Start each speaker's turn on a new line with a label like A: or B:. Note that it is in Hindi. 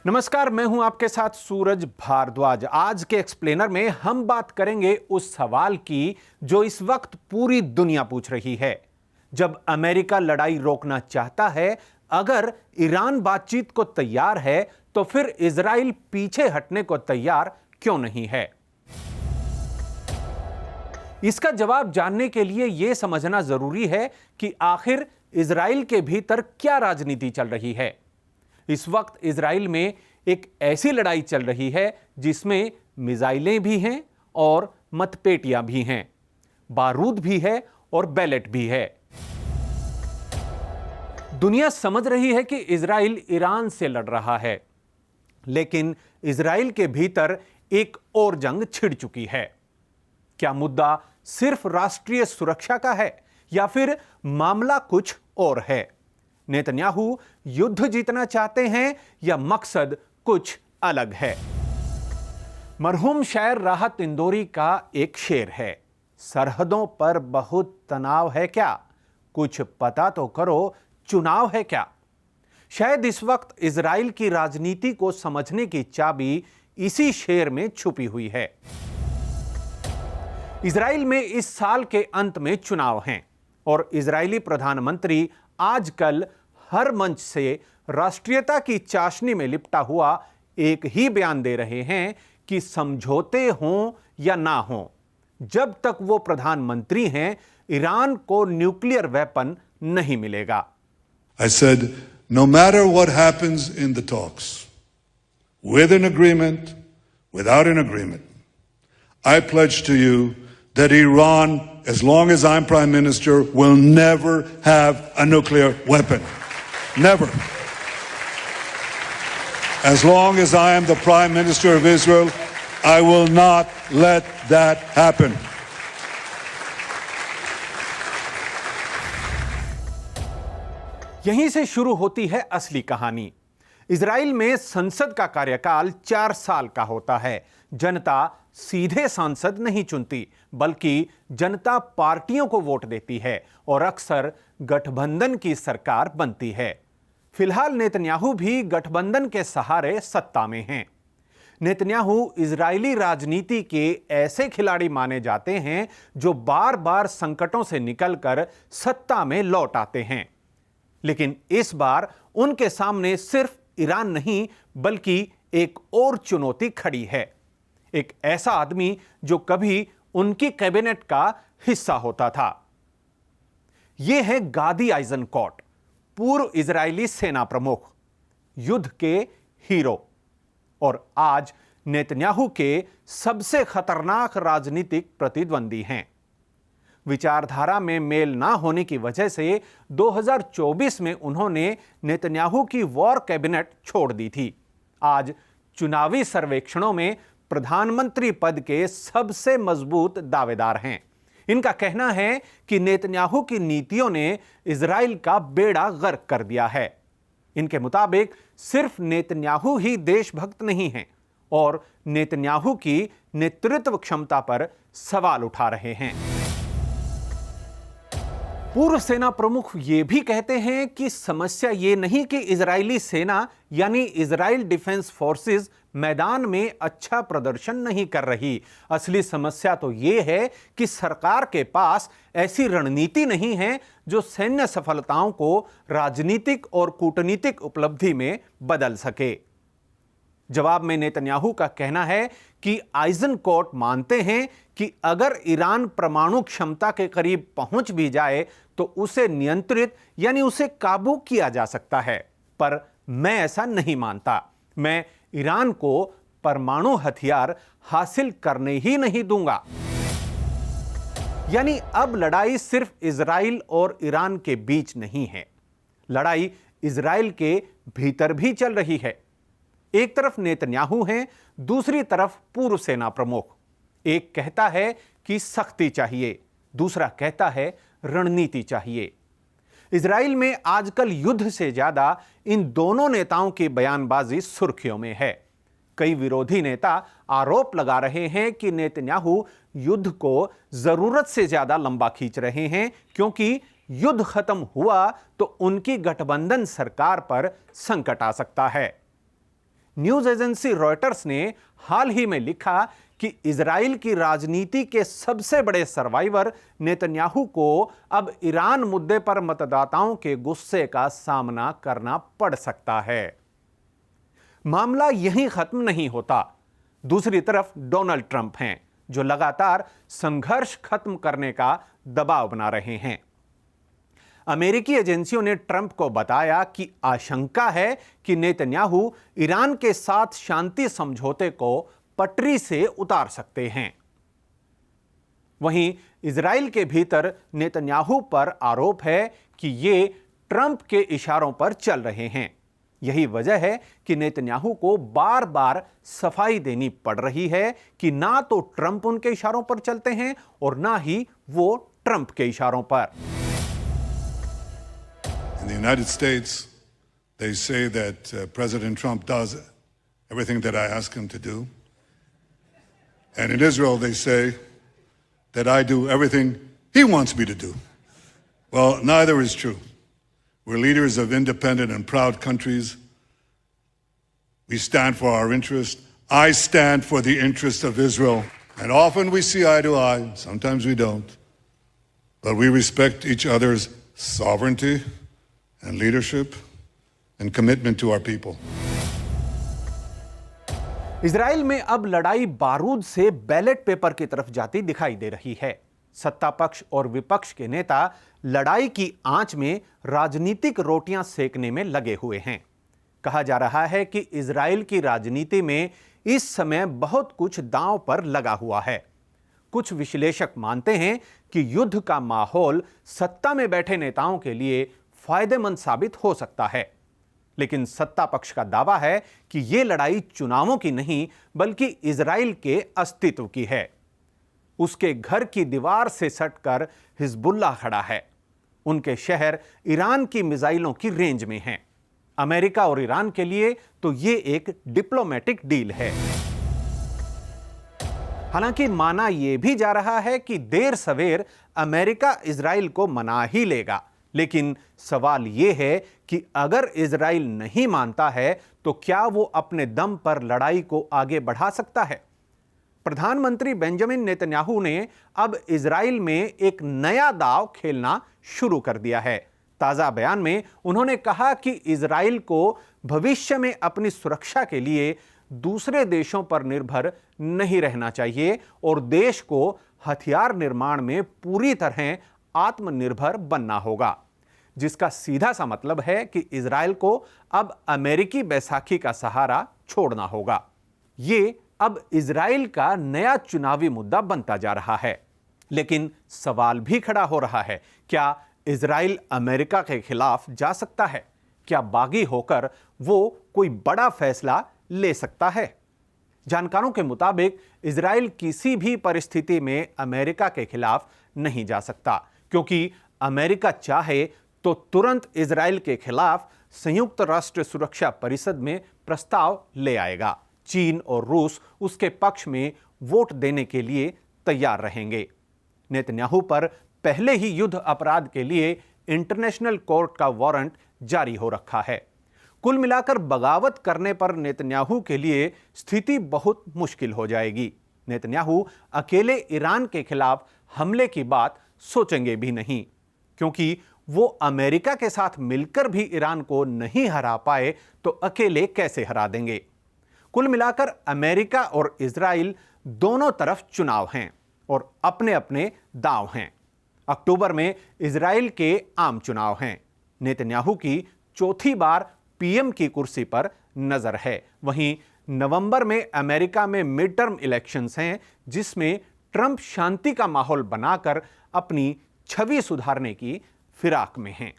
A: नमस्कार, मैं हूं आपके साथ सूरज भारद्वाज। आज के एक्सप्लेनर में हम बात करेंगे उस सवाल की जो इस वक्त पूरी दुनिया पूछ रही है। जब अमेरिका लड़ाई रोकना चाहता है, अगर ईरान बातचीत को तैयार है, तो फिर इजराइल पीछे हटने को तैयार क्यों नहीं है? इसका जवाब जानने के लिए यह समझना जरूरी है कि आखिर इजराइल के भीतर क्या राजनीति चल रही है। इस वक्त इजराइल में एक ऐसी लड़ाई चल रही है जिसमें मिसाइलें भी हैं और मतपेटियां भी हैं, बारूद भी है और बैलेट भी है। दुनिया समझ रही है कि इजराइल ईरान से लड़ रहा है, लेकिन इजराइल के भीतर एक और जंग छिड़ चुकी है। क्या मुद्दा सिर्फ राष्ट्रीय सुरक्षा का है या फिर मामला कुछ और है? नेतन्याहू युद्ध जीतना चाहते हैं या मकसद कुछ अलग है? मरहूम शायर राहत इंदौरी का एक शेर है, सरहदों पर बहुत तनाव है क्या, कुछ पता तो करो चुनाव है क्या। शायद इस वक्त इजराइल की राजनीति को समझने की चाबी इसी शेर में छुपी हुई है। इजराइल में इस साल के अंत में चुनाव हैं और इजरायली प्रधानमंत्री आजकल हर मंच से राष्ट्रीयता की चाशनी में लिपटा हुआ एक ही बयान दे रहे हैं कि समझौते हों या ना हों, जब तक वो प्रधानमंत्री हैं, ईरान को न्यूक्लियर वेपन नहीं मिलेगा।
B: I said, no matter what happens in the talks, with an agreement, without an agreement, I pledge to you that Iran, as long as I'm Prime Minister, will never have a nuclear weapon. Never. As long as I am the Prime Minister of Israel, I will not let that happen.
A: यहीं से शुरू होती है असली कहानी। इजराइल में संसद का कार्यकाल 4 साल का होता है। जनता सीधे सांसद नहीं चुनती, बल्कि जनता पार्टियों को वोट देती है और अक्सर गठबंधन की सरकार बनती है। फिलहाल नेतन्याहू भी गठबंधन के सहारे सत्ता में हैं। नेतन्याहू इजरायली राजनीति के ऐसे खिलाड़ी माने जाते हैं जो बार बार संकटों से निकलकर सत्ता में लौट आते हैं। लेकिन इस बार उनके सामने सिर्फ ईरान नहीं, बल्कि एक और चुनौती खड़ी है। एक ऐसा आदमी जो कभी उनकी कैबिनेट का हिस्सा होता था। यह है गादी आइजनकॉट, पूर्व इजरायली सेना प्रमुख, युद्ध के हीरो और आज नेतन्याहू के सबसे खतरनाक राजनीतिक प्रतिद्वंदी हैं। विचारधारा में मेल ना होने की वजह से 2024 में उन्होंने नेतन्याहू की वॉर कैबिनेट छोड़ दी थी। आज चुनावी सर्वेक्षणों में प्रधानमंत्री पद के सबसे मजबूत दावेदार हैं। इनका कहना है कि नेतन्याहू की नीतियों ने इजराइल का बेड़ा गर्क कर दिया है। इनके मुताबिक सिर्फ नेतन्याहू ही देशभक्त नहीं हैं और नेतन्याहू की नेतृत्व क्षमता पर सवाल उठा रहे हैं। पूर्व सेना प्रमुख ये भी कहते हैं कि समस्या ये नहीं कि इजरायली सेना यानी इजराइल डिफेंस फोर्सेस मैदान में अच्छा प्रदर्शन नहीं कर रही। असली समस्या तो ये है कि सरकार के पास ऐसी रणनीति नहीं है जो सैन्य सफलताओं को राजनीतिक और कूटनीतिक उपलब्धि में बदल सके। जवाब में नेतन्याहू का कहना है कि आइजनकॉट मानते हैं कि अगर ईरान परमाणु क्षमता के करीब पहुंच भी जाए तो उसे नियंत्रित यानी उसे काबू किया जा सकता है, पर मैं ऐसा नहीं मानता। मैं ईरान को परमाणु हथियार हासिल करने ही नहीं दूंगा। यानी अब लड़ाई सिर्फ इजराइल और ईरान के बीच नहीं है, लड़ाई इजराइल के भीतर भी चल रही है। एक तरफ नेतन्याहू हैं, दूसरी तरफ पूर्व सेना प्रमुख। एक कहता है कि सख्ती चाहिए, दूसरा कहता है रणनीति चाहिए। इजराइल में आजकल युद्ध से ज्यादा इन दोनों नेताओं की बयानबाजी सुर्खियों में है। कई विरोधी नेता आरोप लगा रहे हैं कि नेतन्याहू युद्ध को जरूरत से ज्यादा लंबा खींच रहे हैं, क्योंकि युद्ध खत्म हुआ तो उनकी गठबंधन सरकार पर संकट आ सकता है। न्यूज एजेंसी रॉयटर्स ने हाल ही में लिखा कि इजराइल की राजनीति के सबसे बड़े सर्वाइवर नेतन्याहू को अब ईरान मुद्दे पर मतदाताओं के गुस्से का सामना करना पड़ सकता है। मामला यहीं खत्म नहीं होता। दूसरी तरफ डोनाल्ड ट्रंप हैं, जो लगातार संघर्ष खत्म करने का दबाव बना रहे हैं। अमेरिकी एजेंसियों ने ट्रंप को बताया कि आशंका है कि नेतन्याहू ईरान के साथ शांति समझौते को पटरी से उतार सकते हैं। वहीं इजराइल के भीतर नेतन्याहू पर आरोप है कि ये ट्रंप के इशारों पर चल रहे हैं। यही वजह है कि नेतन्याहू को बार बार सफाई देनी पड़ रही है कि ना तो ट्रंप उनके इशारों पर चलते हैं और ना ही वो ट्रंप के इशारों पर।
B: In the United States, they say that President Trump does everything that I ask him to do. And in Israel, they say that I do everything he wants me to do. Well, neither is true. We're leaders of independent and proud countries. We stand for our interest. I stand for the interest of Israel. And often we see eye to eye, sometimes we don't. But we respect each other's sovereignty and leadership and commitment to our people.
A: Israel में अब लड़ाई बारूद से बैलेट पेपर की तरफ जाती दिखाई दे रही है। सत्ता पक्ष और विपक्ष के नेता लड़ाई की आंच में राजनीतिक रोटियां सेकने में लगे हुए हैं। कहा जा रहा है कि इजराइल की राजनीति में इस समय बहुत कुछ दांव पर लगा हुआ है। कुछ विश्लेषक मानते हैं कि युद्ध का माहौल सत्ता में बैठे नेताओं के लिए फायदेमंद साबित हो सकता है, लेकिन सत्ता पक्ष का दावा है कि यह लड़ाई चुनावों की नहीं बल्कि इजराइल के अस्तित्व की है। उसके घर की दीवार से सटकर हिजबुल्लाह खड़ा है। उनके शहर ईरान की मिसाइलों की रेंज में हैं। अमेरिका और ईरान के लिए तो यह एक डिप्लोमेटिक डील है। हालांकि माना यह भी जा रहा है कि देर सवेर अमेरिका इजराइल को मना ही लेगा, लेकिन सवाल यह है कि अगर इजराइल नहीं मानता है तो क्या वो अपने दम पर लड़ाई को आगे बढ़ा सकता है? प्रधानमंत्री बेंजामिन नेतन्याहू ने अब इजराइल में एक नया दांव खेलना शुरू कर दिया है। ताजा बयान में उन्होंने कहा कि इजराइल को भविष्य में अपनी सुरक्षा के लिए दूसरे देशों पर निर्भर नहीं रहना चाहिए और देश को हथियार निर्माण में पूरी तरह आत्मनिर्भर बनना होगा, जिसका सीधा सा मतलब है कि इजराइल को अब अमेरिकी बैसाखी का सहारा छोड़ना होगा। ये अब इजराइल का नया चुनावी मुद्दा बनता जा रहा है। लेकिन सवाल भी खड़ा हो रहा है, क्या इजराइल अमेरिका के खिलाफ जा सकता है? क्या बागी होकर वो कोई बड़ा फैसला ले सकता है? जानकारों के मुताबिक इजराइल किसी भी परिस्थिति में अमेरिका के खिलाफ नहीं जा सकता, क्योंकि अमेरिका चाहे तो तुरंत इजराइल के खिलाफ संयुक्त राष्ट्र सुरक्षा परिषद में प्रस्ताव ले आएगा। चीन और रूस उसके पक्ष में वोट देने के लिए तैयार रहेंगे। नेतन्याहू पर पहले ही युद्ध अपराध के लिए इंटरनेशनल कोर्ट का वारंट जारी हो रखा है। कुल मिलाकर बगावत करने पर नेतन्याहू के लिए स्थिति बहुत मुश्किल हो जाएगी। नेतन्याहू अकेले ईरान के खिलाफ हमले की बात सोचेंगे भी नहीं, क्योंकि वो अमेरिका के साथ मिलकर भी ईरान को नहीं हरा पाए तो अकेले कैसे हरा देंगे। कुल मिलाकर अमेरिका और इजराइल दोनों तरफ चुनाव हैं और अपने अपने दांव हैं। अक्टूबर में इजराइल के आम चुनाव हैं। नेतन्याहू की चौथी बार पीएम की कुर्सी पर नजर है। वहीं नवंबर में अमेरिका में मिड टर्म इलेक्शंस हैं, जिसमें ट्रंप शांति का माहौल बनाकर अपनी छवि सुधारने की फिराक में हैं।